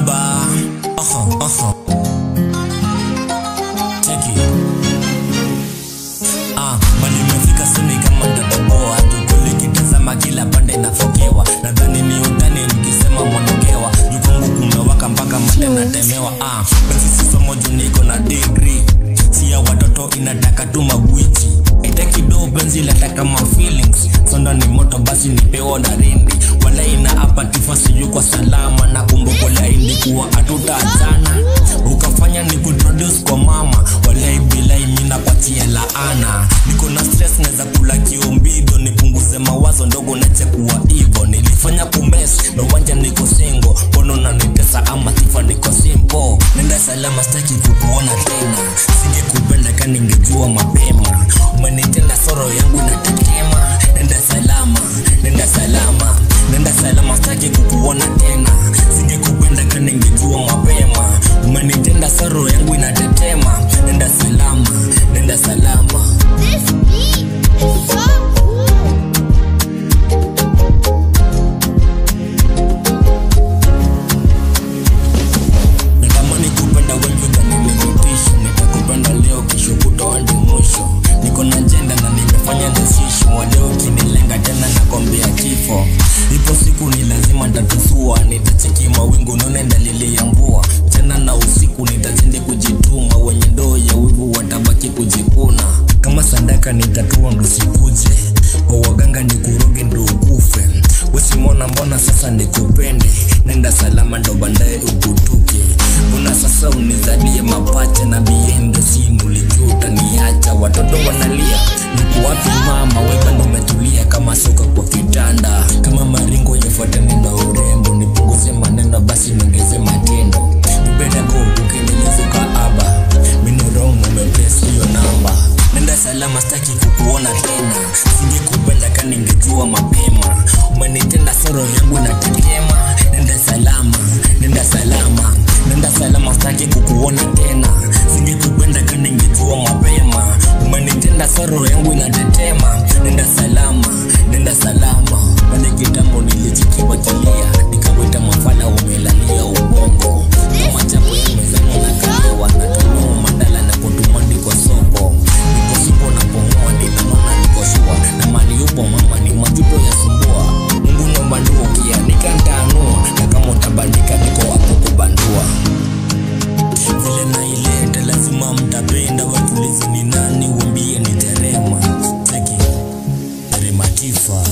Aba Cheki mali mefika sini kama ndaboa. Tukuli kitazama kila pande nafokewa. Nadhani ni utani nikisema mwonokewa. Yukungu kumewaka mpaka mate natemewa. Basi sisa moju niko na degree. Siya watoto inataka tu magwiji. Itaki do benzi lataka ma feelings. Sonda ni moto basi nipewa na rindi. Wala ina hapa tifasi yu kwa salama. Na kumbukola ilikuwa hatutaachana. Ukafanya ni kuintroduce kwa mama. Wala ibilai mina patia laana. Niko na stress neza kula kiombido. Nipunguze mawazo ndogo neche kuwa hivyo. Nilifanya kumes no wanja niko single. Pono na nitesa ama tifa niko simple. Nenda salama staki kukuona tena. Sige kupenda kani ngejua mapema. Umenitenda soro yangu inatetema. Nenda salama, nenda salama. Nenda salama staki kukuona tena. Sige kupenda kani ngejua mapema. Umenitenda soro yangu inatetema. Nenda salama, nenda salama. This beat is so cool. Natamani kupenda wengi kanilimitisho. Nitakupenda leo kesho kutoandi mwisho. Niko na agenda na nimefanya decision. Wadeo kinilenga tena nakwambia kifo. Ipo siku ni lazima nitatusua. Nitacheki mawingu none dalili ya mvua. Tena na usiku nitazidi kujituma. Wenye ndoo ya wivu watabaki kujikuna. Kama sadaka nitatua ndo sikuje. Kwa waganga nikuroge ndo ukufe. Wesimona mbona sasa nikupende. Nenda salama ndo bandaye ukutuke. Una sasa unizadie mapacha na biendo simu lijuta niacha. Watoto wanalia niku wapi mama. Weba nimetulia kama soka kwa kitanda. Kama maringo yefuata nenda urembo. Nipunguze maneno basi nongeze matendo. Nipenda go ukinilize kwa aba. Mini wrong umepress hiyo namba. Nenda salama staki kukuona tena. Sige kupenda kani ngejua mapema. Umenitenda soro yangu inatetema. Nenda salama, nenda salama. Nenda salama staki kukuona tena. Sige kupenda kani ngejua mapema. Umenitenda soro yangu inatetema. Nenda salama, nenda salama. Pale kitambo nilichikiwa kilia. Nikawita mafala umelalia ubongo. Kama chapo ya mezani na kalewa. Natunua mandala na kutumandi kwa soko. Niko sipo na pongoa ninanona niko shua. Na mali upo mama ni majuto ya sumbua. Mungu nomba nduo kia nikantanua. Na kama utabandika niko wapo kubandua. Vile na ilete lazima mtapenda. Watulizi ni nani uambie ni terema. Cheki terema tifa.